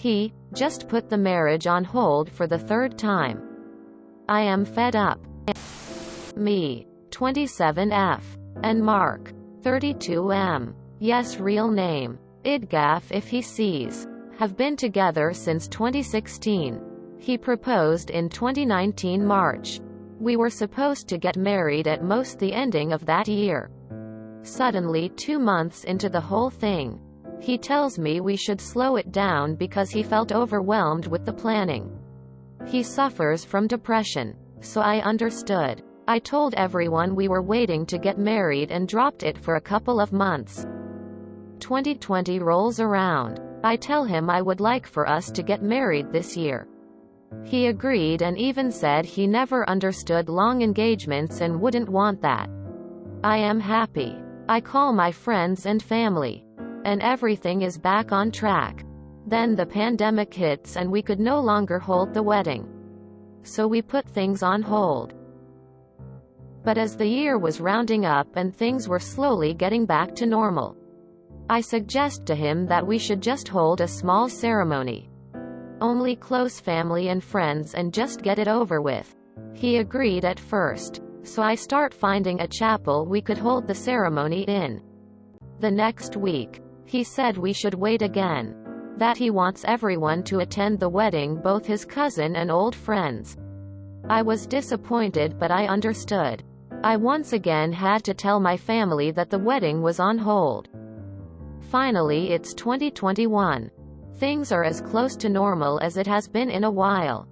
He just put the marriage on hold for the third time. I am fed up. Me, 27F. And Mark, 32M. Yes, real name. Idgaff if he sees. Have been together since 2016. He proposed in 2019 March. We were supposed to get married at most the ending of that year. Suddenly 2 months into the whole thing, he tells me we should slow it down because he felt overwhelmed with the planning. He suffers from depression. So I understood. I told everyone we were waiting to get married and dropped it for a couple of months. 2020 rolls around. I tell him I would like for us to get married this year. He agreed and even said he never understood long engagements and wouldn't want that. I am happy. I call my friends and family. And everything is back on track. Then the pandemic hits and we could no longer hold the wedding. So we put things on hold. But as the year was rounding up and things were slowly getting back to normal, I suggest to him that we should just hold a small ceremony. Only close family and friends and just get it over with. He agreed at first. So I start finding a chapel we could hold the ceremony in. The next week, he said we should wait again. That he wants everyone to attend the wedding, both his cousin and old friends. I was disappointed, but I understood. I once again had to tell my family that the wedding was on hold. Finally, it's 2021. Things are as close to normal as it has been in a while.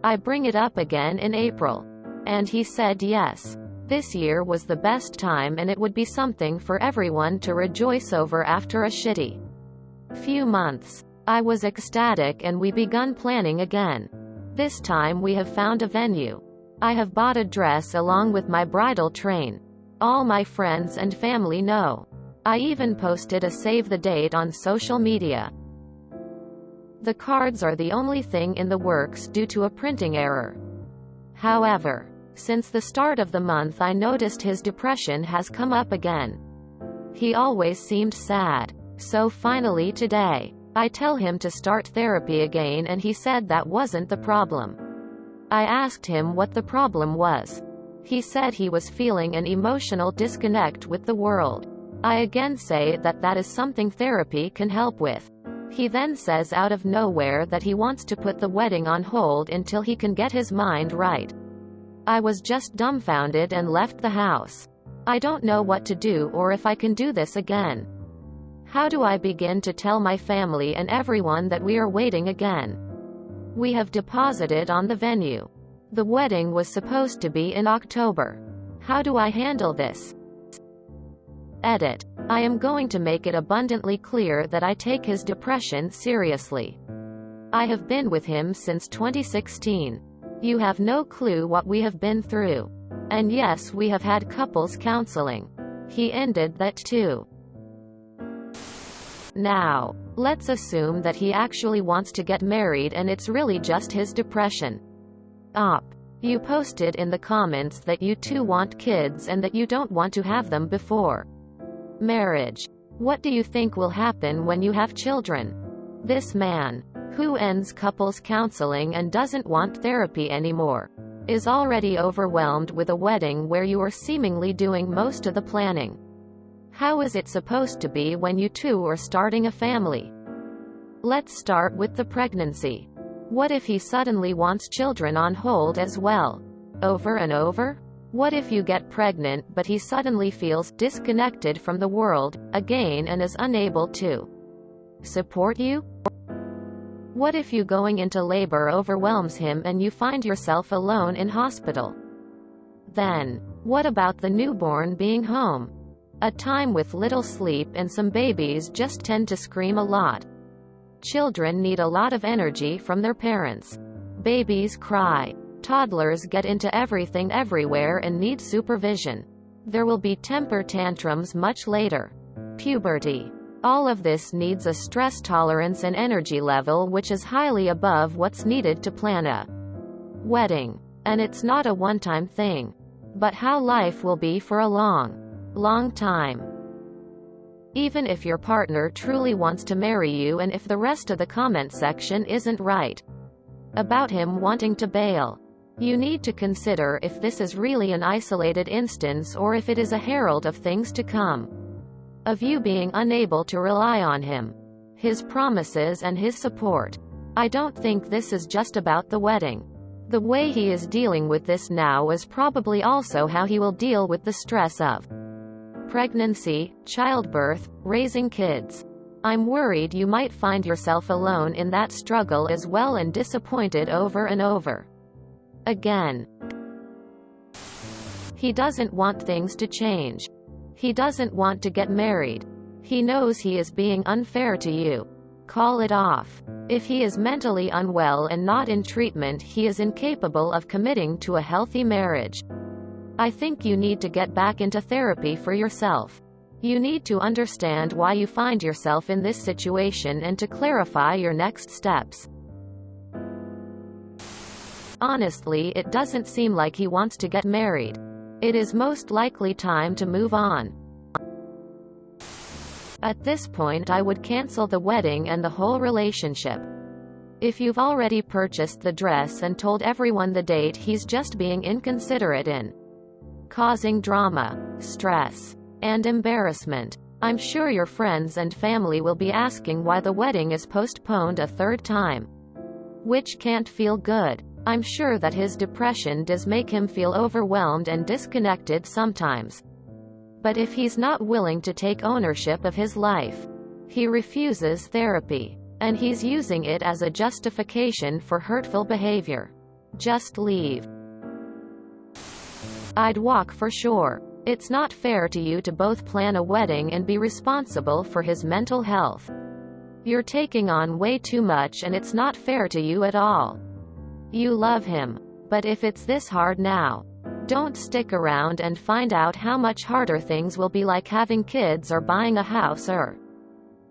I bring it up again in April. And he said yes. This year was the best time and it would be something for everyone to rejoice over after a shitty few months. I was ecstatic and we begun planning again. This time we have found a venue. I have bought a dress along with my bridal train. All my friends and family know. I even posted a save the date on social media. The cards are the only thing in the works due to a printing error. However, since the start of the month I noticed his depression has come up again. He always seemed sad. So finally today, I tell him to start therapy again and he said that wasn't the problem. I asked him what the problem was. He said he was feeling an emotional disconnect with the world. I again say that that is something therapy can help with. He then says out of nowhere that he wants to put the wedding on hold until he can get his mind right. I was just dumbfounded and left the house. I don't know what to do or if I can do this again. How do I begin to tell my family and everyone that we are waiting again? We have deposited on the venue. The wedding was supposed to be in October. How do I handle this? Edit. I am going to make it abundantly clear that I take his depression seriously. I have been with him since 2016. You have no clue what we have been through. And yes, we have had couples counseling. He ended that too. Now, let's assume that he actually wants to get married and it's really just his depression. You posted in the comments that you two want kids and that you don't want to have them before marriage. What do you think will happen when you have children? This man, who ends couples counseling and doesn't want therapy anymore, is already overwhelmed with a wedding where you are seemingly doing most of the planning. How is it supposed to be when you two are starting a family? Let's start with the pregnancy. What if he suddenly wants children on hold as well? Over and over? What if you get pregnant but he suddenly feels disconnected from the world again and is unable to support you? What if you going into labor overwhelms him and you find yourself alone in hospital? Then, what about the newborn being home? A time with little sleep and some babies just tend to scream a lot. Children need a lot of energy from their parents. Babies cry. Toddlers get into everything everywhere and need supervision. There will be temper tantrums much later. Puberty. All of this needs a stress tolerance and energy level which is highly above what's needed to plan a wedding. And it's not a one-time thing. But how life will be for a long time. Even if your partner truly wants to marry you and if the rest of the comment section isn't right about him wanting to bail. You need to consider if this is really an isolated instance or if it is a herald of things to come. Of you being unable to rely on him, his promises and his support. I don't think this is just about the wedding. The way he is dealing with this now is probably also how he will deal with the stress of pregnancy, childbirth, raising kids. I'm worried you might find yourself alone in that struggle as well and disappointed over and over again. He doesn't want things to change. He doesn't want to get married. He knows he is being unfair to you. Call it off. If he is mentally unwell and not in treatment, he is incapable of committing to a healthy marriage. I think you need to get back into therapy for yourself. You need to understand why you find yourself in this situation and to clarify your next steps. Honestly, it doesn't seem like he wants to get married. It is most likely time to move on. At this point, I would cancel the wedding and the whole relationship. If you've already purchased the dress and told everyone the date, he's just being inconsiderate in causing drama, stress, and embarrassment. I'm sure your friends and family will be asking why the wedding is postponed a third time, which can't feel good. I'm sure that his depression does make him feel overwhelmed and disconnected sometimes. But if he's not willing to take ownership of his life, he refuses therapy, and he's using it as a justification for hurtful behavior. Just leave. I'd walk for sure. It's not fair to you to both plan a wedding and be responsible for his mental health. You're taking on way too much and it's not fair to you at all. You love him. But if it's this hard now, don't stick around and find out how much harder things will be, like having kids or buying a house or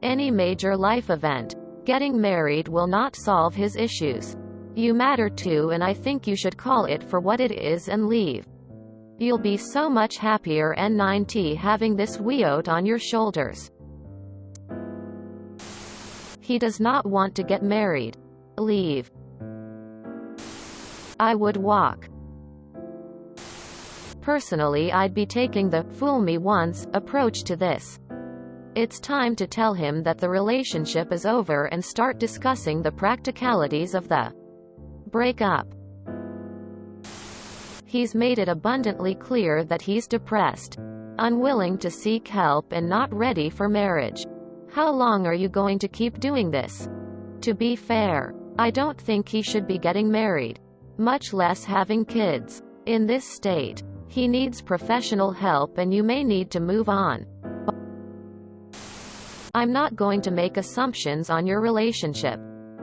any major life event. Getting married will not solve his issues. You matter too, and I think you should call it for what it is and leave. You'll be so much happier N9T having this weight on your shoulders. He does not want to get married. Leave. I would walk. Personally, I'd be taking the "fool me once" approach to this. It's time to tell him that the relationship is over and start discussing the practicalities of the breakup. He's made it abundantly clear that he's depressed, unwilling to seek help, and not ready for marriage. How long are you going to keep doing this? To be fair, I don't think he should be getting married, much less having kids. In this state, he needs professional help, and you may need to move on. I'm not going to make assumptions on your relationship,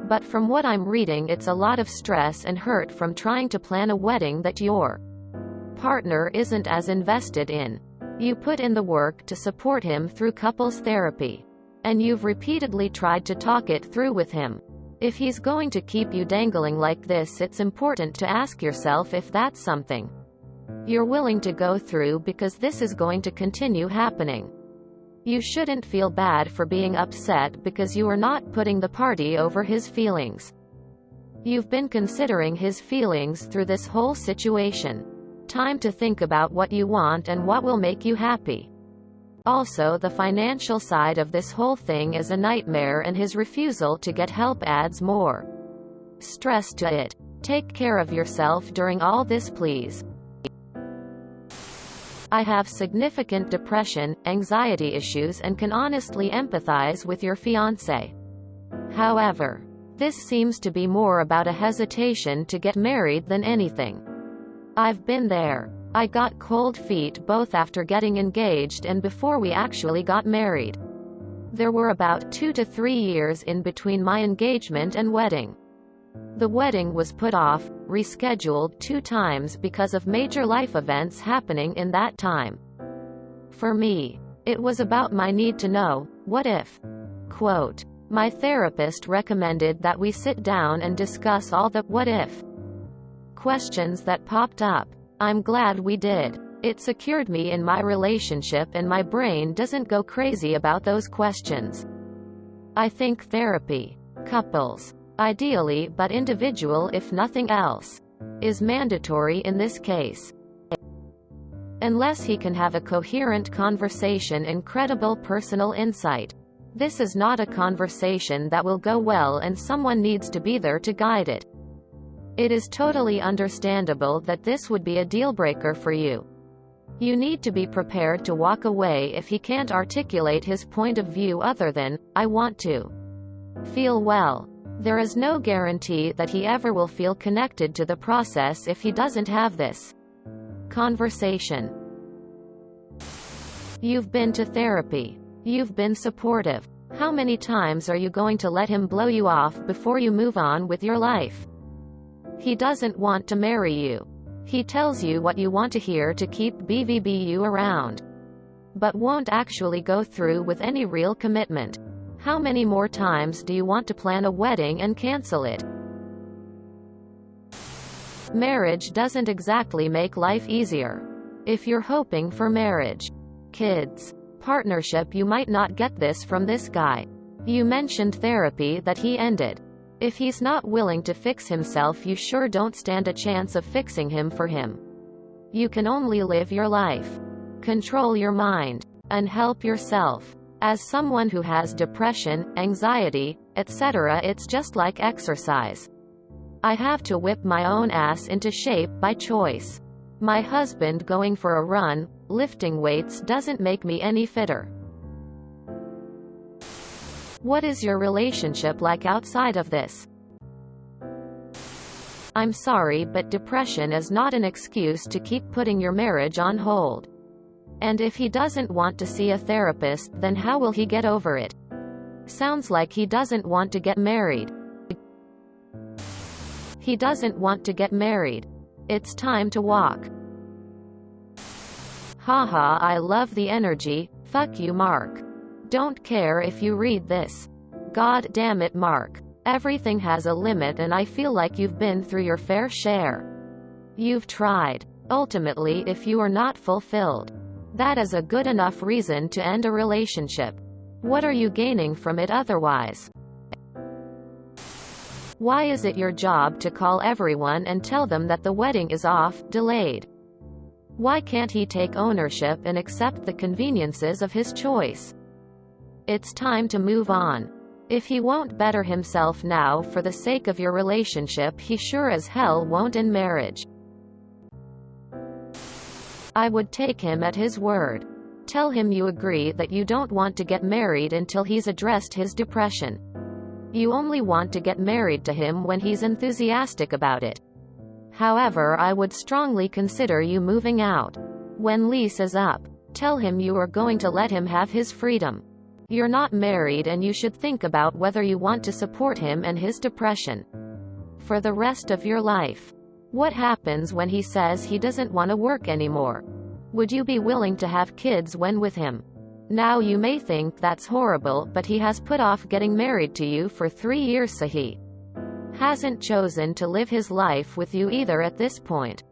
but from what I'm reading, it's a lot of stress and hurt from trying to plan a wedding that your partner isn't as invested in. You put in the work to support him through couples therapy, and you've repeatedly tried to talk it through with him. If he's going to keep you dangling like this, it's important to ask yourself if that's something you're willing to go through, because this is going to continue happening. You shouldn't feel bad for being upset because you are not putting the party over his feelings. You've been considering his feelings through this whole situation. Time to think about what you want and what will make you happy. Also, the financial side of this whole thing is a nightmare, and his refusal to get help adds more stress to it. Take care of yourself during all this, please. I have significant depression, anxiety issues, and can honestly empathize with your fiancé. However, this seems to be more about a hesitation to get married than anything. I've been there. I got cold feet both after getting engaged and before we actually got married. There were about 2 to 3 years in between my engagement and wedding. The wedding was put off, rescheduled 2 times because of major life events happening in that time. For me, it was about my need to know, what if? Quote, my therapist recommended that we sit down and discuss all the what if questions that popped up. I'm glad we did. It secured me in my relationship and my brain doesn't go crazy about those questions. I think therapy, couples, ideally but individual if nothing else, is mandatory in this case. Unless he can have a coherent conversation and credible personal insight, this is not a conversation that will go well and someone needs to be there to guide it. It is totally understandable that this would be a deal-breaker for you. You need to be prepared to walk away if he can't articulate his point of view other than, "I want to feel well." There is no guarantee that he ever will feel connected to the process if he doesn't have this conversation. You've been to therapy. You've been supportive. How many times are you going to let him blow you off before you move on with your life? He doesn't want to marry you. He tells you what you want to hear to keep you around, but won't actually go through with any real commitment. How many more times do you want to plan a wedding and cancel it? Marriage doesn't exactly make life easier. If you're hoping for marriage, kids, partnership, you might not get this from this guy. You mentioned therapy that he ended. If he's not willing to fix himself, you sure don't stand a chance of fixing him for him. You can only live your life, control your mind, and help yourself. As someone who has depression, anxiety, etc., it's just like exercise. I have to whip my own ass into shape by choice. My husband going for a run, lifting weights doesn't make me any fitter. What is your relationship like outside of this? I'm sorry, but depression is not an excuse to keep putting your marriage on hold. And if he doesn't want to see a therapist, then how will he get over it? Sounds like he doesn't want to get married. He doesn't want to get married. It's time to walk. Haha, I love the energy. Fuck you, Mark. Don't care if you read this. God damn it, Mark. Everything has a limit and I feel like you've been through your fair share. You've tried. Ultimately, if you are not fulfilled, that is a good enough reason to end a relationship. What are you gaining from it otherwise? Why is it your job to call everyone and tell them that the wedding is off, delayed? Why can't he take ownership and accept the conveniences of his choice? It's time to move on. If he won't better himself now for the sake of your relationship, he sure as hell won't in marriage. I would take him at his word. Tell him you agree that you don't want to get married until he's addressed his depression. You only want to get married to him when he's enthusiastic about it. However, I would strongly consider you moving out when lease is up. Tell him you are going to let him have his freedom. You're not married and you should think about whether you want to support him and his depression for the rest of your life. What happens when he says he doesn't want to work anymore? Would you be willing to have kids when with him? Now you may think that's horrible, but he has put off getting married to you for 3 years, so he hasn't chosen to live his life with you either at this point.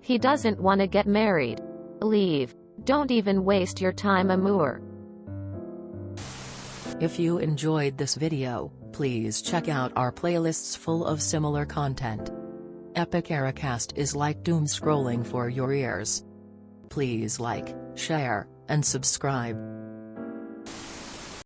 He doesn't want to get married. Leave. Don't even waste your time, Amour. If you enjoyed this video, please check out our playlists full of similar content. Epic Ericast is like doom scrolling for your ears. Please like, share, and subscribe.